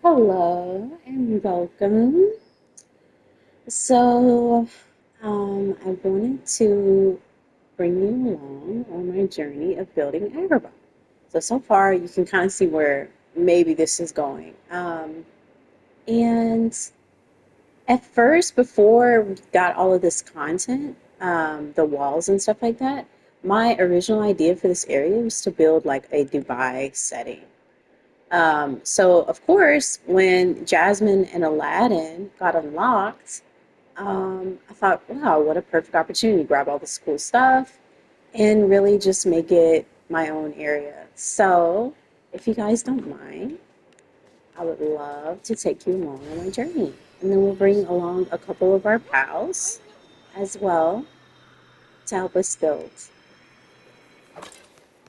Hello and welcome. So, I wanted to bring you along on my journey of building Agrabah. So far you can kind of see where maybe this is going. And at first, before we got all of this content, the walls and stuff like that, my original idea for this area was to build like a Dubai setting. So of course, when Jasmine and Aladdin got unlocked, I thought, wow, what a perfect opportunity to grab all this cool stuff and really just make it my own area. So if you guys don't mind, I would love to take you along on my journey. And then we'll bring along a couple of our pals as well to help us build.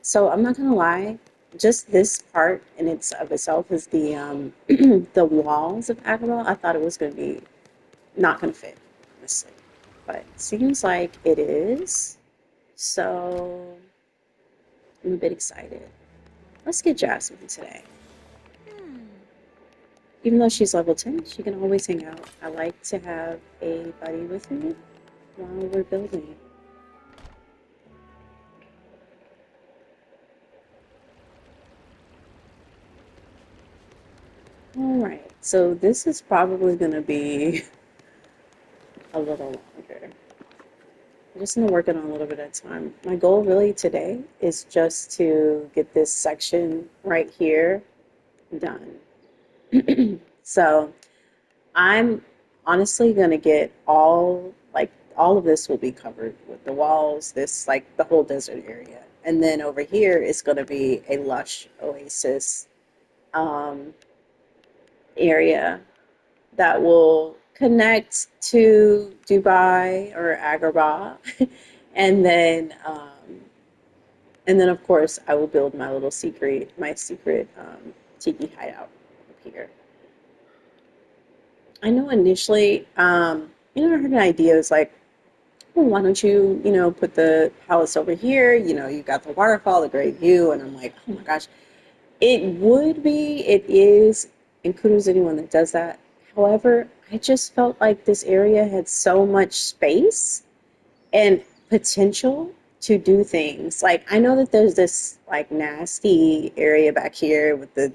So I'm not gonna lie, just this part in its of itself is the the walls of Agrabah. I thought it was gonna be not gonna fit, honestly, but it seems like it is. So I'm a bit excited. Let's get Jasmine today. Even though she's level 10, she can always hang out. I like to have a buddy with me while we're building. All right, so this is probably gonna be a little longer. I'm just gonna work it on a little bit at a time. My goal really today is just to get this section right here done. So I'm honestly gonna get all of this will be covered with the walls, this like the whole desert area. And then over here is gonna be a lush oasis um, area that will connect to Dubai or Agrabah. and then of course I will build my secret tiki hideout up here. I know initially, I heard an idea. It's like, well, why don't you, put the palace over here? You got the waterfall, the great view. And I'm like, oh my gosh, it is, and kudos to anyone that does that. However, I just felt like this area had so much space and potential to do things. Like I know that there's this like nasty area back here with the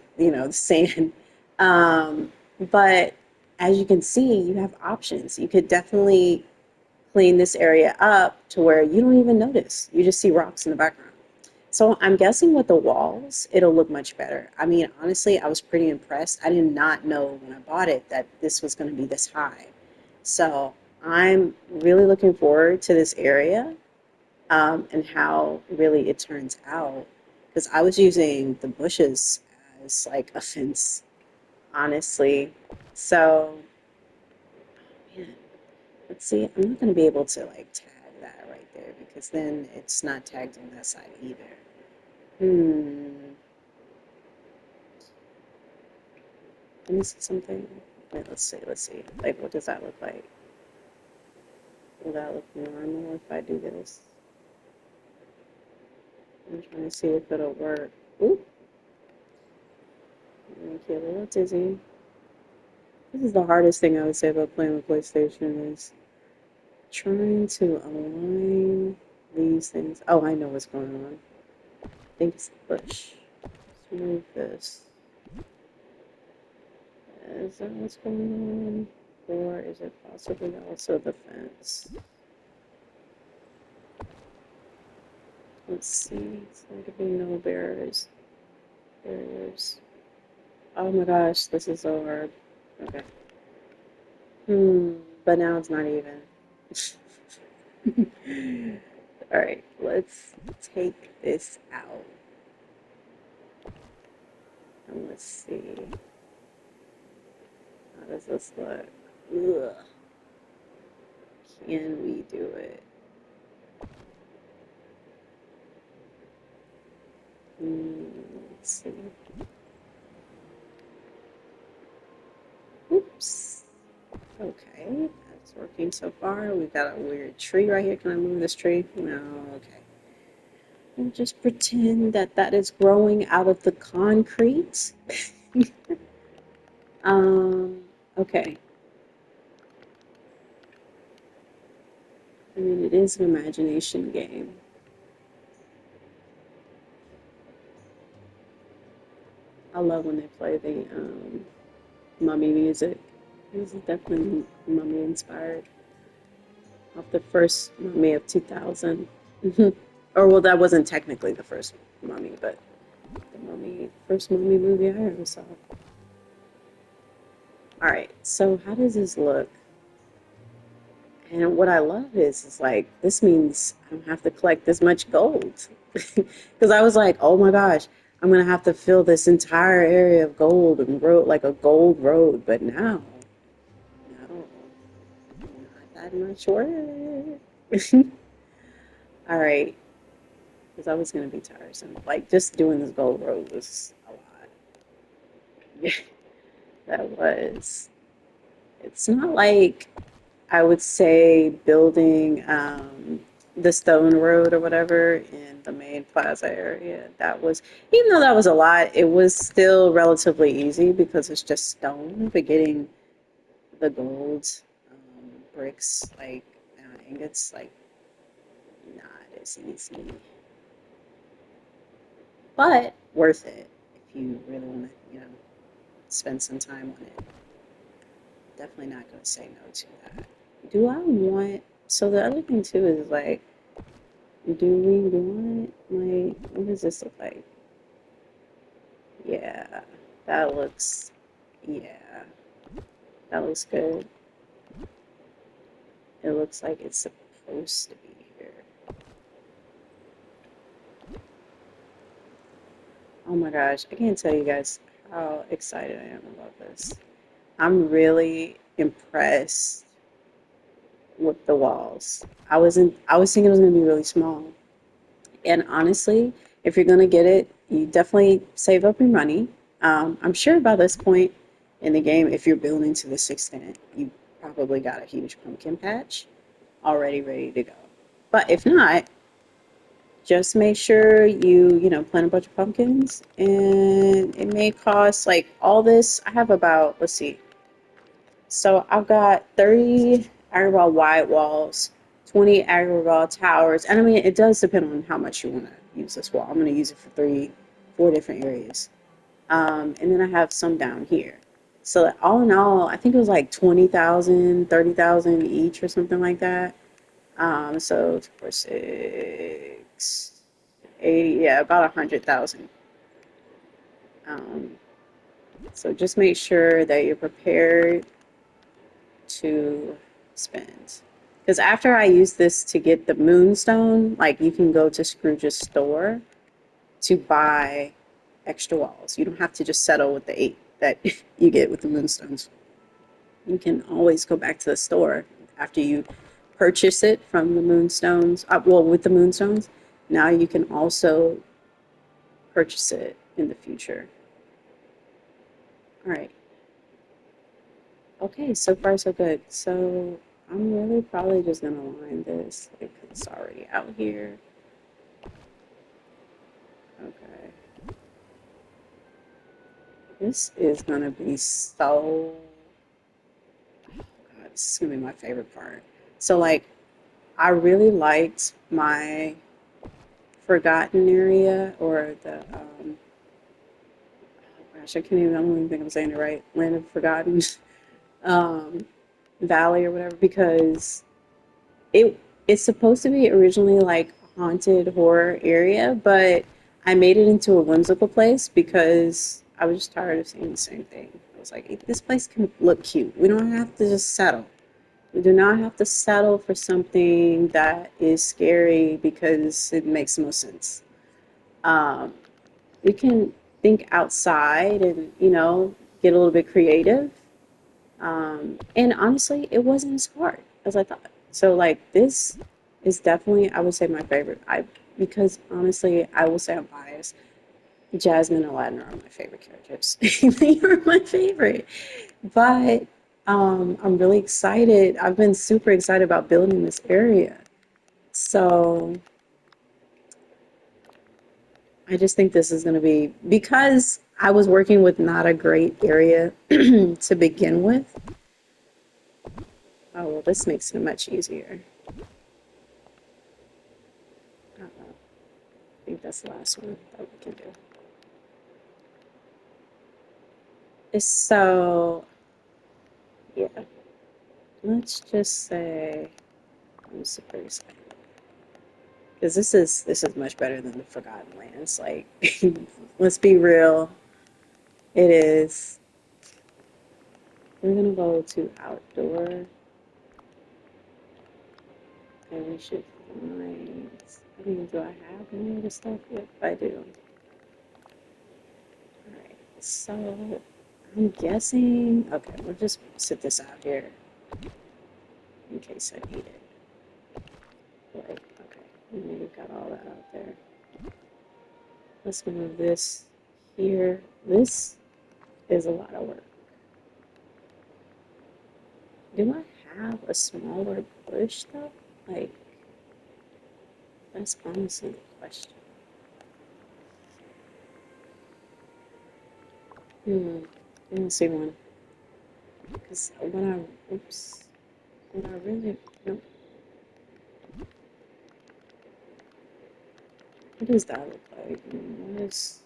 sand. But as you can see, you have options. You could definitely clean this area up to where you don't even notice. You just see rocks in the background. So I'm guessing with the walls, it'll look much better. I mean, honestly, I was pretty impressed. I did not know when I bought it that this was going to be this high. So I'm really looking forward to this area and how really it turns out. Because I was using the bushes as like a fence, honestly. So, man, let's see. I'm not going to be able to like tag that right there because then it's not tagged on that side either. Hmm. Let me see something. Wait, let's see. Let's see. Like, what does that look like? Will that look normal if I do this? I'm trying to see if it'll work. Oop. Make you a little dizzy. This is the hardest thing I would say about playing with PlayStation is trying to align these things. Oh, I know what's going on. I think it's the bush. Let's move this. Is that what's going on? Or is it possibly also the fence? Let's see. It's going to be no barriers. Barriers. Oh my gosh, this is so hard. Okay. But now it's not even. All right, let's take this out. And let's see. How does this look? Ugh. Can we do it? Let's see. Oops. Okay, that's working so far. We've got a weird tree right here. Can I move this tree? No, okay. We'll just pretend that that is growing out of the concrete. Um, okay. I mean, it is an imagination game. I love when they play the mummy music. This is definitely mummy inspired off the first mummy of 2000. Or, well, that wasn't technically the first mummy, but the mummy, first mummy movie I ever saw. All right, so how does this look? And what I love is like, this means I don't have to collect this much gold. Because I was like, oh my gosh, I'm going to have to fill this entire area of gold and road, like a gold road. But now, no, not that much work. All right, because I was going to be tiresome. Like, just doing this gold road was a lot. Yeah, that was. It's not like I would say building the stone road or whatever in the main plaza area. That was, even though that was a lot, it was still relatively easy because it's just stone. But getting the gold bricks, like ingots, like not as easy, but worth it if you really want to, spend some time on it. Definitely not going to say no to that. Do I want? So the other thing too is like, do we want, like, what does this look like? Yeah, that looks, yeah, that looks good. It looks like it's supposed to be here. Oh my gosh, I can't tell you guys how excited I am about this. I'm really impressed with the walls. I was thinking it was gonna be really small. And honestly, if you're gonna get it, you definitely save up your money. I'm sure by this point in the game, if you're building to this extent, you probably got a huge pumpkin patch already ready to go. But if not, just make sure you plant a bunch of pumpkins, and it may cost like all this. I have about, let's see, so I've got 30 Agrabah wide walls, 20 Agrabah towers. And I mean, it does depend on how much you want to use this wall. I'm going to use it for 4 different areas. And then I have some down here. So all in all, I think it was like 20,000, 30,000 each or something like that. So 4, 6, 80, yeah, about 100,000. Um, so just make sure that you're prepared to spend. Because after I use this to get the moonstone, like you can go to Scrooge's store to buy extra walls. You don't have to just settle with the 8 that you get with the moonstones. You can always go back to the store after you purchase it from the moonstones. Well, with the moonstones, now you can also purchase it in the future. All right. Okay, so far so good. So I'm really probably just gonna line this like it's already out here. Okay. This is gonna be so, God, this is gonna be my favorite part. So like I really liked my forgotten area, or the oh gosh, I don't even think I'm saying it right. Land of Forgotten um Valley or whatever, because it it's supposed to be originally like a haunted horror area, but I made it into a whimsical place because I was just tired of seeing the same thing. I was like, this place can look cute. We don't have to just settle. We do not have to settle for something that is scary because it makes no sense. Um, we can think outside and get a little bit creative, and honestly, it wasn't as hard as I thought. So like this is definitely, I would say, my favorite. I Because honestly, I will say I'm biased. Jasmine and Aladdin are my favorite characters. They are my favorite. But I'm really excited. I've been super excited about building this area. So I just think this is going to be, because I was working with not a great area to begin with. Oh, well, this makes it much easier. I think that's the last one that we can do. So, yeah, let's just say I'm super excited because this is much better than the Forgotten Lands. Like, let's be real, it is. We're gonna go to outdoor, and we should find. I mean, do I have any of the stuff? Yep, I do. All right, so I'm guessing. Okay, we'll just sit this out here in case I need it. Like, okay, we got all that out there. Let's move this here. This is a lot of work. Do I have a smaller bush though? Like, that's honestly the question. I don't see one. Because when oops, when I really, no, what does that look like? What is,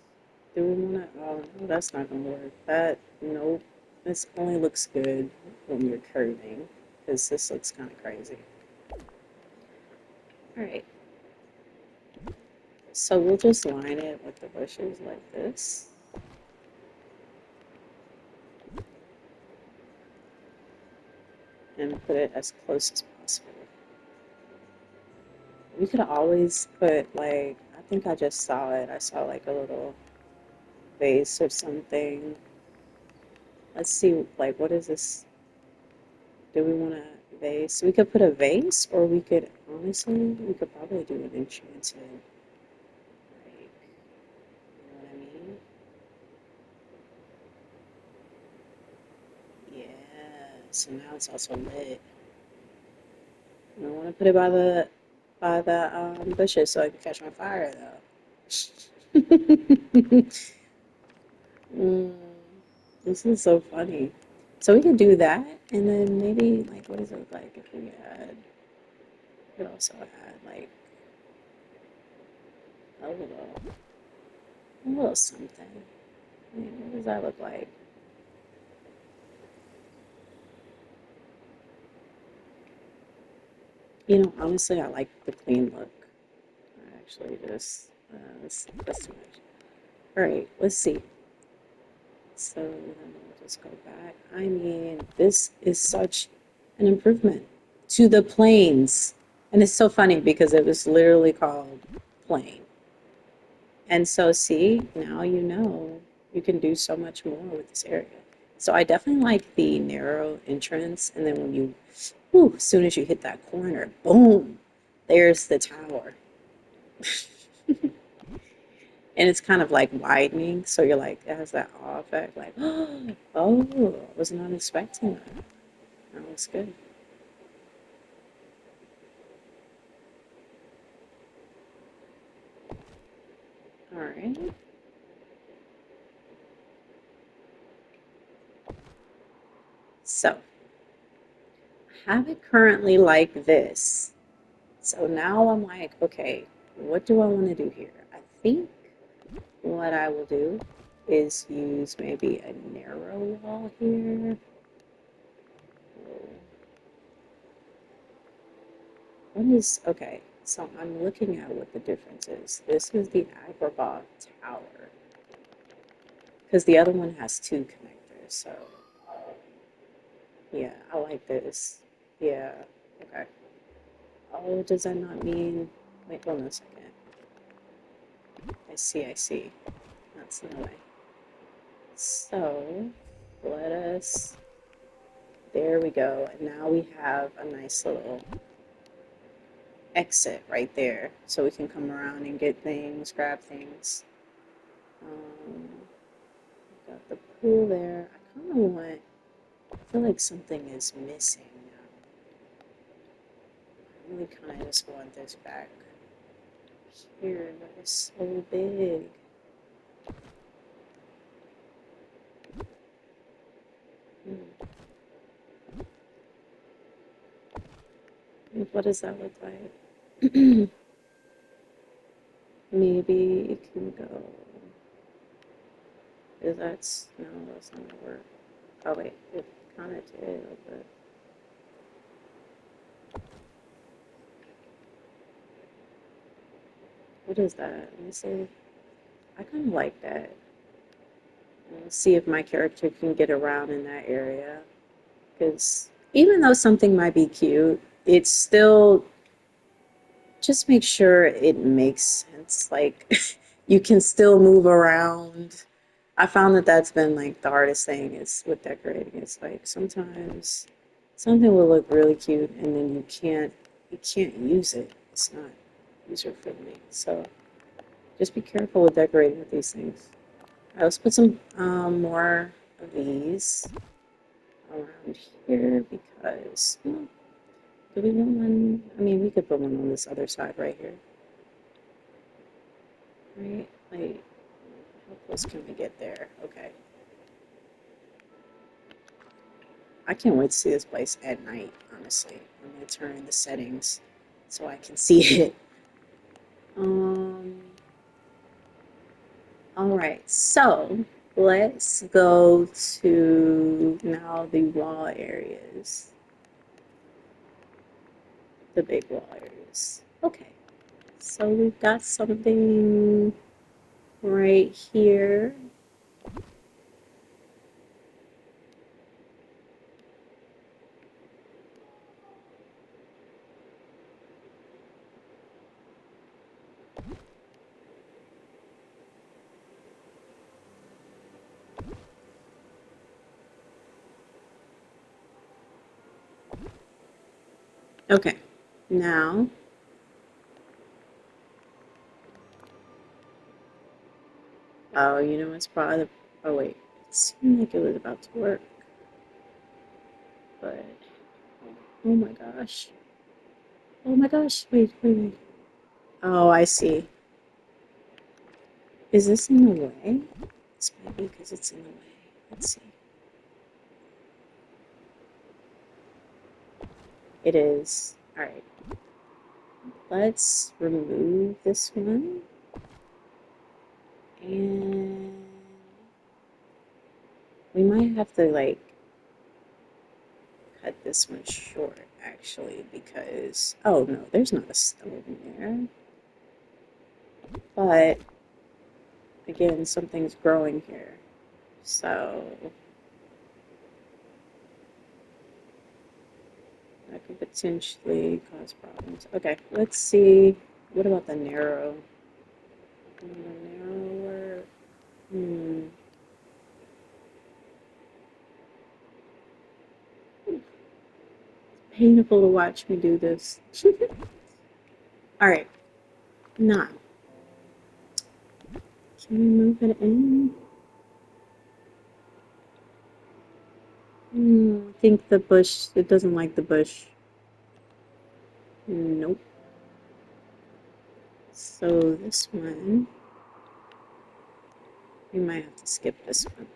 do we want to, oh, no, that's not going to work. That, nope. This only looks good when you're curving, because this looks kind of crazy. All right, so we'll just line it with the bushes like this. And put it as close as possible. We could always put like, I think I just saw it. I saw like a little vase or something. Let's see, like, what is this? Do we want a vase? We could put a vase, or we could, honestly, we could probably do an enchanted, like, you know what I mean? Yeah, so now it's also lit. I don't want to put it by the bushes so I can catch my fire though. Mm, this is so funny. So we could do that, and then maybe like, what does it look like if we had? We could also add like a little something. I mean, what does that look like? Honestly, I like the clean look. I actually just that's too much. All right, let's see. So then we'll just go back. I mean, this is such an improvement to the planes. And it's so funny because it was literally called plane. And so, see, now you know you can do so much more with this area. So I definitely like the narrow entrance. And then when you, whew, as soon as you hit that corner, boom, there's the tower. And it's kind of like widening. So you're like, it has that awe effect, like, oh, I was not expecting that. That looks good. All right. So I have it currently like this. So now I'm like, okay, what do I want to do here? I think what I will do is use maybe a narrow wall here. What is, okay, so I'm looking at what the difference is. This is the Agrabah tower because the other one has two connectors. So yeah, I like this. Yeah, okay. Oh, does that not mean, wait, hold on a second. I see, I see. That's no way. So let us, there we go. And now we have a nice little exit right there. So we can come around and get things, grab things. Got the pool there. I kind of want, I feel like something is missing now. I really kind of just want this back here. That is so big. Hmm. What does that look like? Maybe it can go. Is that's no, that's not gonna work. Oh wait, it kind of did, but what is that? Let me see. I kind of like that. Let's see if my character can get around in that area. Because even though something might be cute, it's still just make sure it makes sense. Like you can still move around. I found that that's been like the hardest thing is with decorating. It's like sometimes something will look really cute and then you can't use it. It's not user friendly. So just be careful with decorating with these things. All right, let's put some more of these around here because do we want one? I mean, we could put one on this other side right here, right? Like, how close can we get there? Okay. I can't wait to see this place at night, honestly. I'm going to turn the settings so I can see it. Um, all right, so let's go to now the wall areas, the big wall areas. Okay, so we've got something right here. Okay, now, oh, you know, it's probably the, oh wait, it seemed like it was about to work, but oh my gosh. Oh my gosh, wait, wait, wait. Oh, I see. Is this in the way? This might be because it's in the way. Let's see. It is. All right. Let's remove this one. And we might have to like cut this one short actually because, oh no, there's not a stone there. But again, something's growing here. So that could potentially cause problems. Okay, let's see. What about the narrow? Narrower. Hmm. Painful to watch me do this. All right, now can we move it in? I think the bush. It doesn't like the bush. Nope. So this one, we might have to skip this one.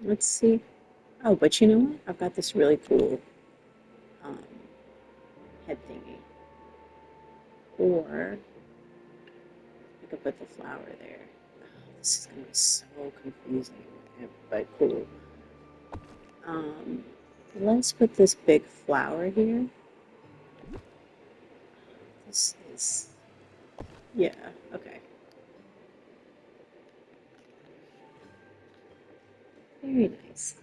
Let's see. Oh, but you know what? I've got this really cool um, head thingy. Or I could put the flower there. Oh, this is gonna be so confusing, but cool. Um, let's put this big flower here. This is, yeah, okay. Very nice.